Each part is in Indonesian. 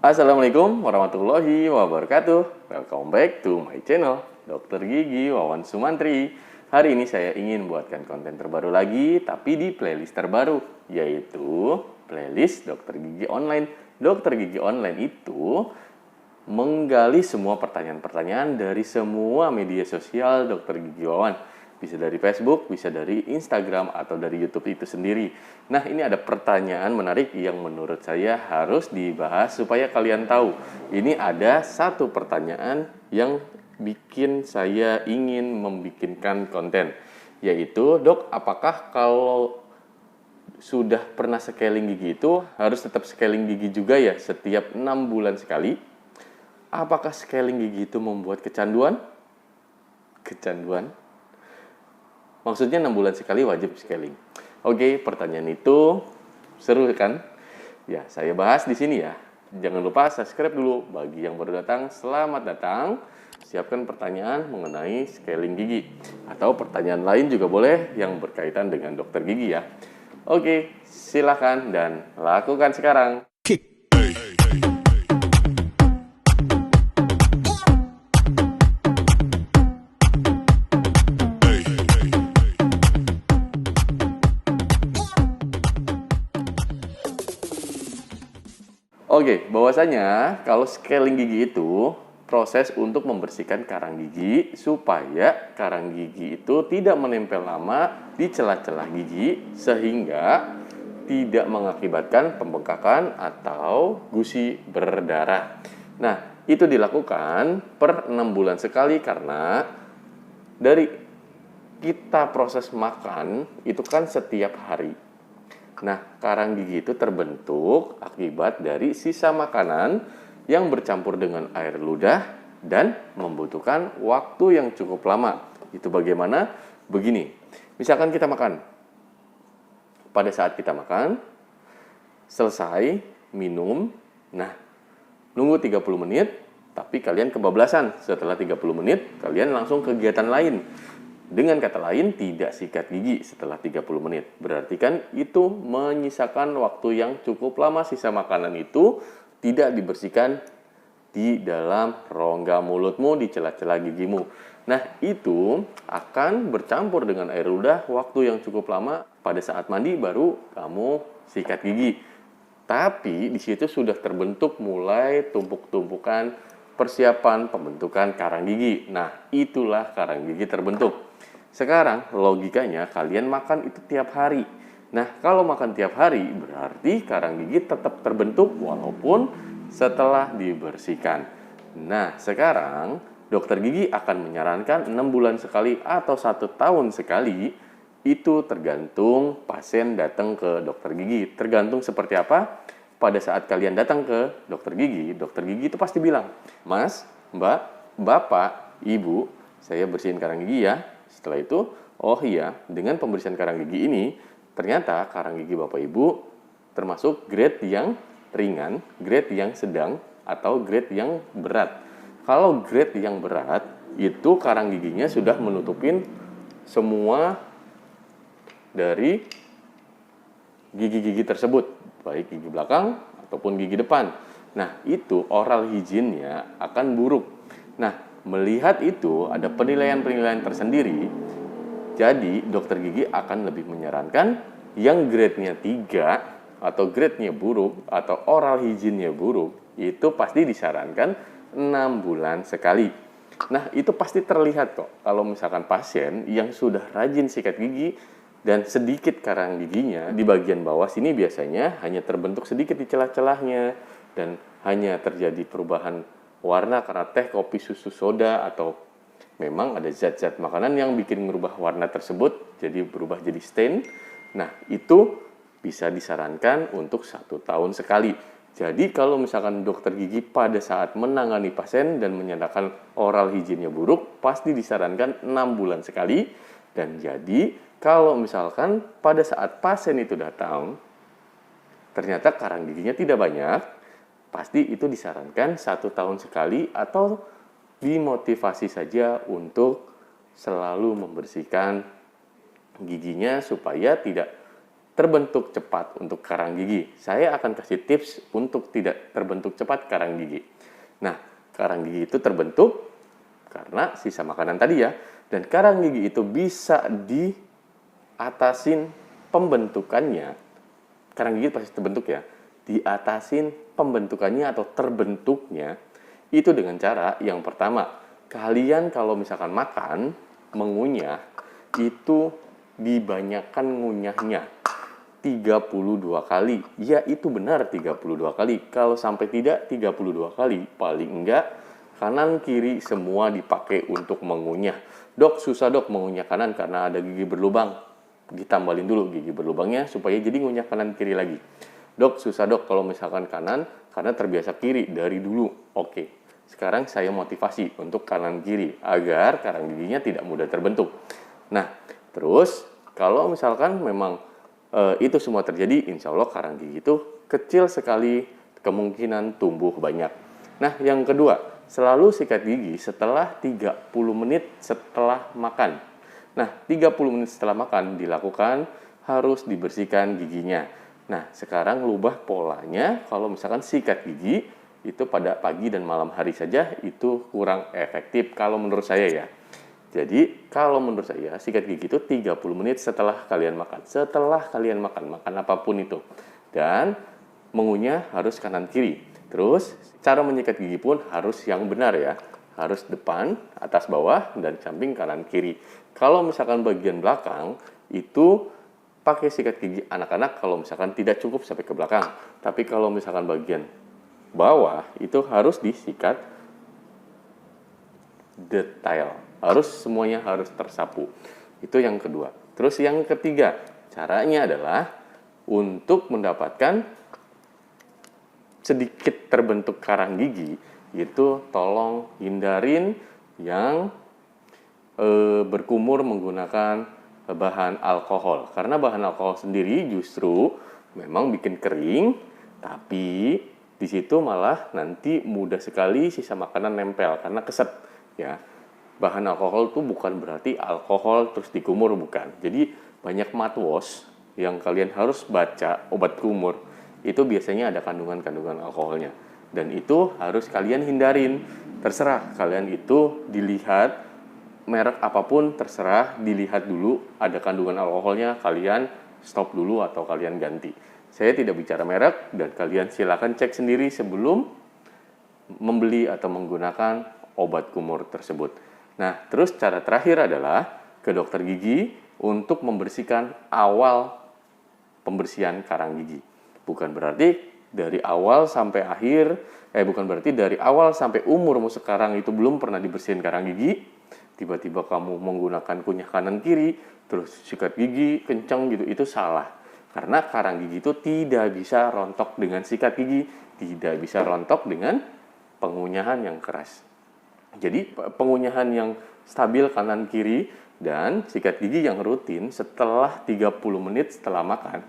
Assalamualaikum warahmatullahi wabarakatuh. Welcome back to my channel, Dokter Gigi Wawan Sumantri. Hari ini saya ingin buatkan konten terbaru lagi, tapi di playlist terbaru, yaitu playlist Dokter Gigi Online. Dokter Gigi Online itu menggali semua pertanyaan-pertanyaan dari semua media sosial Dokter Gigi Wawan. Bisa dari Facebook, bisa dari Instagram, atau dari YouTube itu sendiri. Nah, ini ada pertanyaan menarik yang menurut saya harus dibahas supaya kalian tahu. Ini ada satu pertanyaan yang bikin saya ingin membikinkan konten. Yaitu, dok, apakah kalau sudah pernah scaling gigi itu harus tetap scaling gigi juga ya setiap 6 bulan sekali? Apakah scaling gigi itu membuat kecanduan? Kecanduan? Maksudnya 6 bulan sekali wajib scaling. Oke, pertanyaan itu seru kan? Ya, saya bahas di sini ya. Jangan lupa subscribe dulu. Bagi yang baru datang, selamat datang. Siapkan pertanyaan mengenai scaling gigi. Atau pertanyaan lain juga boleh yang berkaitan dengan dokter gigi ya. Oke, silakan dan lakukan sekarang. Oke, bahwasanya kalau scaling gigi itu proses untuk membersihkan karang gigi supaya karang gigi itu tidak menempel lama di celah-celah gigi sehingga tidak mengakibatkan pembengkakan atau gusi berdarah. Nah, itu dilakukan per 6 bulan sekali karena dari kita proses makan itu kan setiap hari. Nah, karang gigi itu terbentuk akibat dari sisa makanan yang bercampur dengan air ludah dan membutuhkan waktu yang cukup lama. Itu bagaimana? Begini, misalkan kita makan. Pada saat kita makan, selesai minum, nah, nunggu 30 menit, tapi kalian kebablasan. Setelah 30 menit, kalian langsung kegiatan lain. Dengan kata lain, tidak sikat gigi setelah 30 menit. Berarti kan itu menyisakan waktu yang cukup lama. Sisa makanan itu tidak dibersihkan di dalam rongga mulutmu, di celah-celah gigimu. Nah, itu akan bercampur dengan air ludah waktu yang cukup lama. Pada saat mandi baru kamu sikat gigi. Tapi di situ sudah terbentuk mulai tumpuk-tumpukan persiapan pembentukan karang gigi. Nah, itulah karang gigi terbentuk. Sekarang logikanya kalian makan itu tiap hari. Nah, kalau makan tiap hari berarti karang gigi tetap terbentuk walaupun setelah dibersihkan. Nah, sekarang dokter gigi akan menyarankan 6 bulan sekali atau 1 tahun sekali. Itu tergantung pasien datang ke dokter gigi. Tergantung seperti apa. Pada saat kalian datang ke dokter gigi itu pasti bilang, "Mas, Mbak, Bapak, Ibu, saya bersihin karang gigi ya." Setelah itu, oh iya, dengan pembersihan karang gigi ini, ternyata karang gigi Bapak Ibu termasuk grade yang ringan, grade yang sedang, atau grade yang berat. Kalau grade yang berat, itu karang giginya sudah menutupin semua dari gigi-gigi tersebut, baik gigi belakang ataupun gigi depan. Nah, itu oral hygiene-nya akan buruk. Nah, melihat itu ada penilaian-penilaian tersendiri. Jadi, dokter gigi akan lebih menyarankan yang grade-nya 3 atau grade-nya buruk atau oral hygiene-nya buruk, itu pasti disarankan 6 bulan sekali. Nah, itu pasti terlihat kok kalau misalkan pasien yang sudah rajin sikat gigi dan sedikit karang giginya di bagian bawah sini biasanya hanya terbentuk sedikit di celah-celahnya dan hanya terjadi perubahan warna karena teh, kopi, susu, soda, atau memang ada zat-zat makanan yang bikin merubah warna tersebut jadi berubah jadi stain. Nah, itu bisa disarankan untuk 1 tahun sekali. Jadi kalau misalkan dokter gigi pada saat menangani pasien dan menyatakan oral hygiene-nya buruk, pasti disarankan 6 bulan sekali. Dan jadi kalau misalkan pada saat pasien itu datang, ternyata karang giginya tidak banyak, pasti itu disarankan 1 tahun sekali atau dimotivasi saja untuk selalu membersihkan giginya supaya tidak terbentuk cepat untuk karang gigi. Saya akan kasih tips untuk tidak terbentuk cepat karang gigi. Nah, karang gigi itu terbentuk karena sisa makanan tadi ya. Dan karang gigi itu bisa diatasin pembentukannya. Karang gigi pasti terbentuk ya. Diatasin pembentukannya atau terbentuknya itu dengan cara yang pertama, kalian kalau misalkan makan, mengunyah, itu dibanyakan ngunyahnya 32 kali. Ya, itu benar 32 kali. Kalau sampai tidak 32 kali, paling enggak kanan kiri semua dipakai untuk mengunyah. Dok, susah dok mengunyah kanan karena ada gigi berlubang. Ditambalin dulu gigi berlubangnya supaya jadi ngunyah kanan kiri lagi. Dok, susah dok kalau misalkan kanan karena terbiasa kiri dari dulu. Oke. Sekarang saya motivasi untuk kanan kiri agar karang giginya tidak mudah terbentuk. Nah, terus kalau misalkan memang itu semua terjadi, insya Allah karang gigi itu kecil sekali kemungkinan tumbuh banyak. Nah, yang kedua, selalu sikat gigi setelah 30 menit setelah makan. Nah, 30 menit setelah makan dilakukan, harus dibersihkan giginya. Nah, sekarang lubah polanya, kalau misalkan sikat gigi itu pada pagi dan malam hari saja itu kurang efektif kalau menurut saya ya. Jadi kalau menurut saya sikat gigi itu 30 menit setelah kalian makan. Setelah kalian makan apapun itu. Dan mengunyah harus kanan kiri. Terus cara menyikat gigi pun harus yang benar ya. Harus depan, atas bawah, dan samping kanan kiri. Kalau misalkan bagian belakang itu pakai sikat gigi anak-anak kalau misalkan tidak cukup sampai ke belakang. Tapi kalau misalkan bagian bawah itu harus disikat detail. Semuanya harus tersapu. Itu yang kedua. Terus yang ketiga, caranya adalah untuk mendapatkan sedikit terbentuk karang gigi, itu tolong hindarin yang berkumur menggunakan bahan alkohol. Karena bahan alkohol sendiri justru memang bikin kering, tapi di situ malah nanti mudah sekali sisa makanan nempel karena keset ya. Bahan alkohol itu bukan berarti alkohol terus dikumur, bukan. Jadi banyak mouthwash yang kalian harus baca obat kumur itu biasanya ada kandungan-kandungan alkoholnya. Dan itu harus kalian hindarin. Terserah kalian itu dilihat merek apapun, terserah dilihat dulu ada kandungan alkoholnya, kalian stop dulu atau kalian ganti. Saya tidak bicara merek dan kalian silakan cek sendiri sebelum membeli atau menggunakan obat kumur tersebut. Nah, terus cara terakhir adalah ke dokter gigi untuk membersihkan awal pembersihan karang gigi. Bukan berarti dari awal sampai akhir, bukan berarti dari awal sampai umurmu sekarang itu belum pernah dibersihin karang gigi, tiba-tiba kamu menggunakan kunyah kanan kiri, terus sikat gigi kencang gitu, itu salah. Karena karang gigi itu tidak bisa rontok dengan sikat gigi, tidak bisa rontok dengan pengunyahan yang keras. Jadi pengunyahan yang stabil kanan kiri dan sikat gigi yang rutin setelah 30 menit setelah makan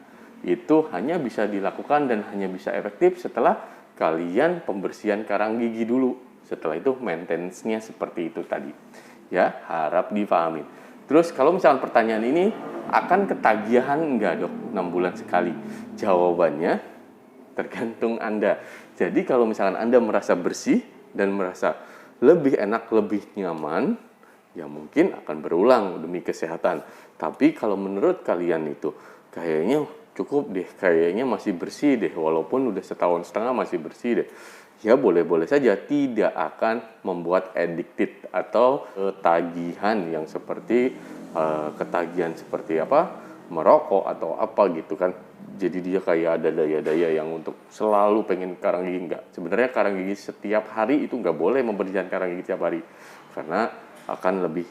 itu hanya bisa dilakukan dan hanya bisa efektif setelah kalian pembersihan karang gigi dulu. Setelah itu maintenance-nya seperti itu tadi. Ya, harap dipahamin. Terus kalau misalkan pertanyaan ini akan ketagihan enggak dok 6 bulan sekali? Jawabannya tergantung Anda. Jadi kalau misalkan Anda merasa bersih dan merasa lebih enak, lebih nyaman, ya mungkin akan berulang demi kesehatan. Tapi kalau menurut kalian itu kayaknya cukup deh, kayaknya masih bersih deh, walaupun udah setahun setengah masih bersih deh, ya boleh-boleh saja, tidak akan membuat addicted atau ketagihan yang seperti ketagihan seperti apa, merokok atau apa gitu kan. Jadi dia kayak ada daya-daya yang untuk selalu pengen karang gigi. Enggak, sebenarnya karang gigi setiap hari itu nggak boleh membersihkan karang gigi setiap hari karena akan lebih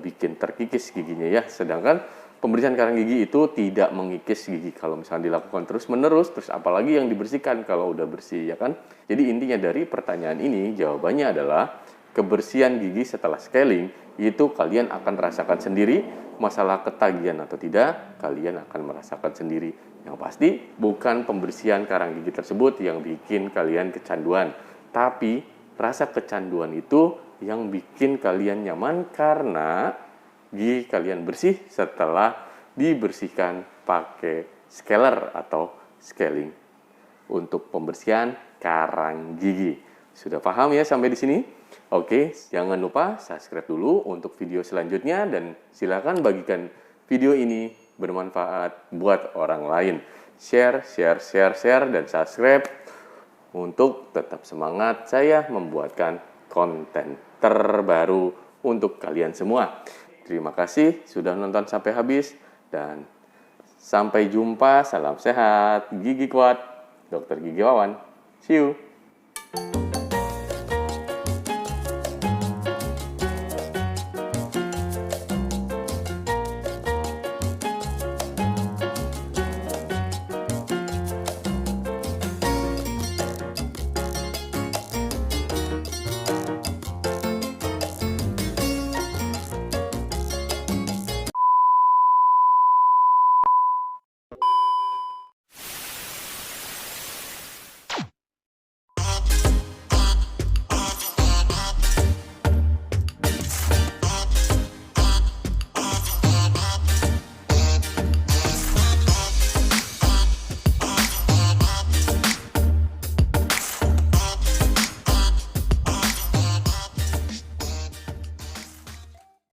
bikin terkikis giginya ya. Sedangkan pembersihan karang gigi itu tidak mengikis gigi kalau misalnya dilakukan terus-menerus, terus apalagi yang dibersihkan kalau udah bersih ya kan. Jadi intinya dari pertanyaan ini jawabannya adalah kebersihan gigi setelah scaling itu kalian akan rasakan sendiri. Masalah ketagihan atau tidak, kalian akan merasakan sendiri. Yang pasti bukan pembersihan karang gigi tersebut yang bikin kalian kecanduan, tapi rasa kecanduan itu yang bikin kalian nyaman karena gigi kalian bersih setelah dibersihkan pakai scaler atau scaling untuk pembersihan karang gigi. Sudah paham ya sampai di sini? Oke, jangan lupa subscribe dulu untuk video selanjutnya dan silakan bagikan video ini bermanfaat buat orang lain. Share, dan subscribe untuk tetap semangat saya membuatkan konten terbaru untuk kalian semua. Terima kasih sudah nonton sampai habis dan sampai jumpa. Salam sehat, gigi kuat, Dokter Gigi Wawan. See you.